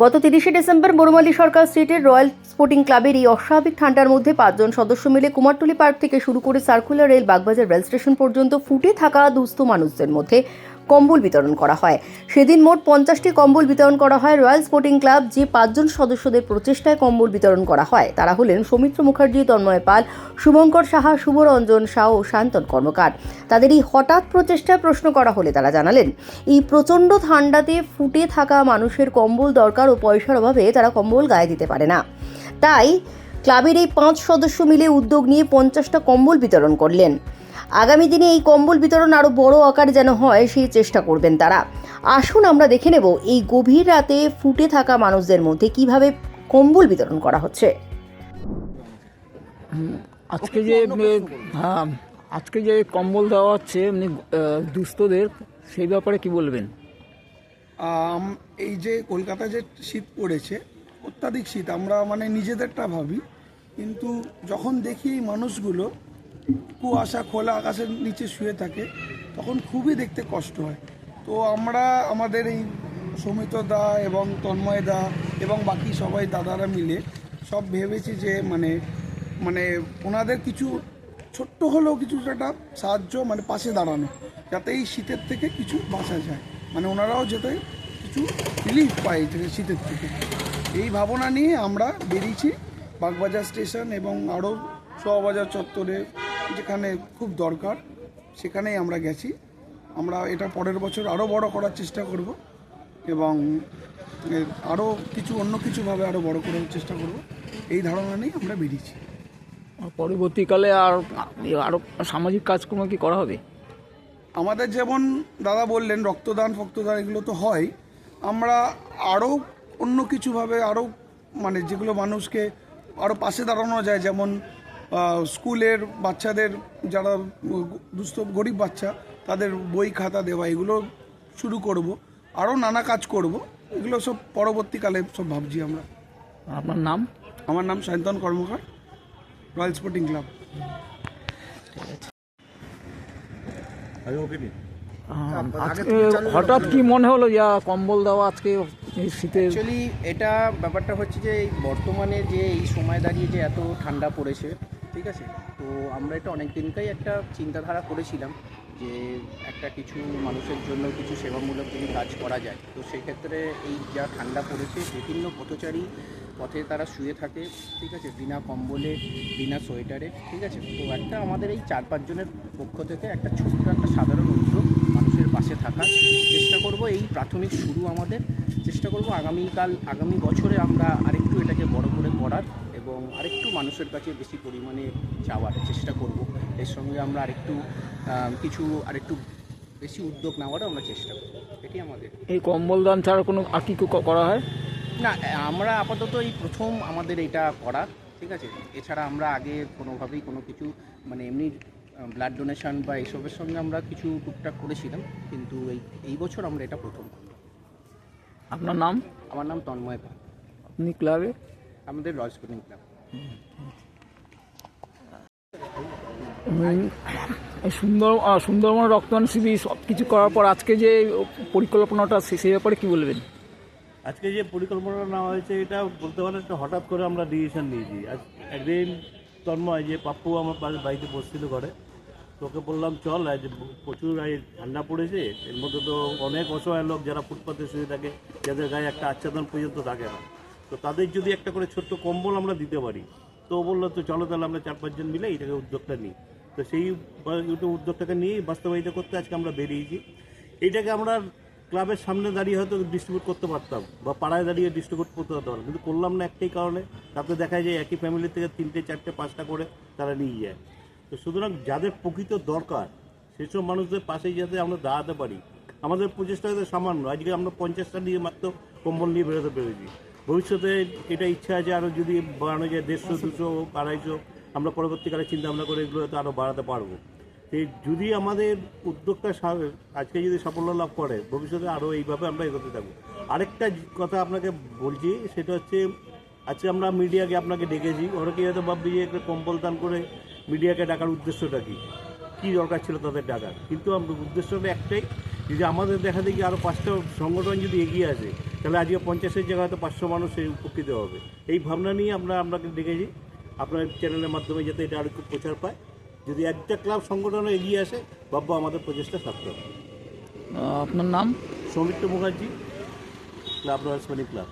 গত ৩০শে ডিসেম্বর বড়মালী সরকার স্ট্রিটের royal sporting ক্লাবের এই অস্বাভাবিক ঠান্ডার মধ্যে ৫ জন সদস্য মিলে কুমারটুলি পার্ক থেকে শুরু করে circular rail Bagbazar rail station পর্যন্ত ফুটে থাকা দুস্থ মানুষদের মধ্যে কম্বল বিতরণ করা হয়। সেদিন মোট ৫০টি কম্বল বিতরণ করা হয়। রয়্যাল স্পোর্টিং ক্লাব যে ৫ জন সদস্যদের প্রচেষ্টায় কম্বল বিতরণ করা হয় তারা হলেন সৌমিত্র মুখার্জি, তন্ময় পাল, শুভঙ্কর সাহা, শুভরঞ্জন সাউ ও শান্তন কর্মকার। তাদের এই হঠাৎ প্রচেষ্টায় প্রশ্ন করা হলে তারা জানালেন, এই প্রচণ্ড ঠান্ডাতে ফুটে থাকা মানুষের কম্বল দরকার ও পয়সার অভাবে তারা কম্বল গায়ে দিতে পারে না। তাই ক্লাবের এই ৫ সদস্য মিলে উদ্যোগ নিয়ে ৫০টা কম্বল বিতরণ করলেন। আগামী দিনে এই কম্বল বিতরণ আরও বড় আকারে যেন হয় সেই চেষ্টা করবেন তারা। আসুন আমরা দেখে নেব এই গভীর রাতে ফুটে থাকা মানুষদের মধ্যে কিভাবে কম্বল বিতরণ করা হচ্ছে। আজকে যে কম্বল দেওয়া হচ্ছে দুস্থদের, সেই ব্যাপারে কি বলবেন? এই যে কলকাতায় যে শীত পড়েছে, অত্যাধিক শীত, আমরা নিজেদেরটা ভাবি, কিন্তু যখন দেখি এই মানুষগুলো কুয়াশা খোলা আকাশের নিচে শুয়ে থাকে তখন খুবই দেখতে কষ্ট হয়। তো আমরা আমাদের এই সৌমিত্র দা এবং তন্ময় দা এবং বাকি সবাই দাদারা মিলে সব ভেবেছি যে ওনাদের কিছু ছোট্ট হলেও কিছু একটা সাহায্য, পাশে দাঁড়ানো, যাতে এই শীতের থেকে কিছু বাঁচা যায়, ওনারাও যাতে কিছু রিলিফ পায় থেকে শীতের থেকে। এই ভাবনা নিয়ে আমরা বেরিয়েছি বাগবাজার স্টেশন এবং আরও শোভাবাজার চত্বরে যেখানে খুব দরকার সেখানেই আমরা গেছি। আমরা এটা পরের বছর আরও বড় করার চেষ্টা করব এবং আরও কিছু অন্য কিছুভাবে আরও বড় করার চেষ্টা করব, এই ধারণা নিয়ে আমরা বেরিয়েছি। পরবর্তীকালে আরও সামাজিক কাজকর্ম কি করা হবে? আমাদের যেমন দাদা বললেন রক্তদান ফক্তদান এগুলো তো হয়, আমরা আরও অন্য কিছুভাবে আরও যেগুলো মানুষকে আরও পাশে দাঁড়ানো যায়, যেমন স্কুলের বাচ্চাদের যারা দুস্থ গরিব বাচ্চা তাদের বই খাতা দেওয়া, এগুলো শুরু করব, আরও নানা কাজ করব, এগুলো সব পরবর্তীকালে সব ভাবছি আমরা। আপনার নাম? আমার নাম শান্তন কর্মকার, রয়্যাল স্পোর্টিং ক্লাব। হঠাৎ কি মনে হলো যে কম্বল দেওয়া আজকে শীতে? অ্যাকচুয়ালি এটা ব্যাপারটা হচ্ছে যে এই বর্তমানে যে এই সময় দাঁড়িয়ে যে এত ঠান্ডা পড়েছে, ঠিক আছে, তো আমরা এটা অনেক দিনকাই একটা চিন্তাধারা করেছিলাম যে একটা কিছু মানুষের জন্য কিছু সেবামূলক যদি কাজ করা যায়। তো সেক্ষেত্রে এই যা ঠান্ডা পড়েছে, বিভিন্ন পথচারী পথে তারা শুয়ে থাকে, ঠিক আছে, বিনা কম্বলে বিনা সোয়েটারে, ঠিক আছে, তো একটা আমাদের এই ৪-৫ জনের পক্ষ থেকে একটা ছোট্ট একটা সাধারণ উদ্যোগ মানুষের পাশে থাকার চেষ্টা করব। এই প্রাথমিক শুরু আমাদের, চেষ্টা করব আগামী বছরে আমরা আরেকটু এটাকে বড় করে করার এবং আরেকটু মানুষের কাছে বেশি পরিমাণে যাওয়ার চেষ্টা করব। এর সঙ্গে আমরা আরেকটু বেশি উদ্যোগ নেওয়ারও আমরা চেষ্টা করব। এটি আমাদের। এই কম্বল দান ছাড়া কোনো আর কি করা হয় না, আমরা আপাতত এই প্রথম আমাদের এটা করা, ঠিক আছে। এছাড়া আমরা আগে কোনোভাবেই কোনো কিছু এমনি ব্লাড ডোনেশন বা এইসবের সঙ্গে আমরা কিছু টুকটাক করেছিলাম, কিন্তু এই বছর আমরা এটা প্রথম। আপনার নাম? আমার নাম তন্ময় পাল। আপনি ক্লাবে? আমাদের রয়্যাল স্পোর্টিং ক্লাব। সুন্দরবন রক্তদান শিবির সব কিছু করার পর আজকে যে পরিকল্পনাটা সেই ব্যাপারে কী বলবেন? আজকে যে পরিকল্পনা নেওয়া হয়েছে এটা বলতে পারেন একটা হঠাৎ করে আমরা ডিসিশন নিয়েছি। আজ একদিন তন্ময় যে পাপ্পু আমার বাড়িতে বসছিল ঘরে, তোকে বললাম চল, আজ প্রচুর ঠান্ডা পড়েছে, এর মধ্যে তো অনেক অসহায় লোক যারা ফুটপাতে শুয়ে থাকে, যাদের গায়ে একটা আচ্ছাদন পর্যন্ত থাকে না, তো তাদের যদি একটা করে ছোট্ট কম্বল আমরা দিতে পারি। তো বললো তো চলো তাহলে আমরা ৪-৫ জন মিলে এইটাকে উদ্যোগটা নিই। তো সেই উদ্যোগটাকে নিয়েই বাস্তবায়িত করতে আজকে আমরা বেরিয়েছি। এইটাকে আমরা ক্লাবের সামনে দাঁড়িয়ে হয়তো ডিস্ট্রিবিউট করতে পারতাম বা পাড়ায় দাঁড়িয়ে ডিস্ট্রিবিউট করতে পারতাম, কিন্তু করলাম না একটাই কারণে, তাতে দেখা যায় একই ফ্যামিলি থেকে ৩টে ৪টে ৫টা করে তারা নিয়ে যায়। তো সুতরাং যাদের প্রকৃত দরকার সেসব মানুষদের পাশেই যাতে আমরা দাঁড়াতে পারি। আমাদের প্রচেষ্টা হয়তো সামান্য, আজকে আমরা 50টা নিয়ে মাত্র কম্বল নিয়ে বেরোতে পেরেছি। ভবিষ্যতে এটা ইচ্ছা আছে আরও যদি বাড়ানো যায় 150, 200, 250, আমরা পরবর্তীকালে চিন্তা ভাবনা করে এগুলো হয়তো আরও বাড়াতে পারবো। এই যদি আমাদের উদ্যোগটা আজকে যদি সাফল্য লাভ করে, ভবিষ্যতে আরও এইভাবে আমরা এগোতে থাকবো। আরেকটা কথা আপনাকে বলছি, সেটা হচ্ছে আজকে আমরা মিডিয়াকে আপনাকে ডেকেছি, অনেকেই হয়তো ভাবছি যে একটা কম্বল দান করে মিডিয়াকে ডাকার উদ্দেশ্যটা কী দরকার ছিল তাদের ডাকার, কিন্তু উদ্দেশ্যটা একটাই, যদি আমাদের দেখা দেখি আরও 5টা সংগঠন যদি এগিয়ে আসে, তাহলে আজকে 50-এর জায়গায় হয়তো 500 মানুষ এই উপকৃত হবে। এই ভাবনা নিয়ে আপনাকে ডেকেছি আপনার চ্যানেলের মাধ্যমে, যাতে এটা আরও প্রচার পায়। যদি একটা ক্লাব সংগঠনও এগিয়ে আসে, ভাববো আমাদের প্রচেষ্টা সার্থক। আপনার নাম? Soumitra Mukherjee, club royal sporting club.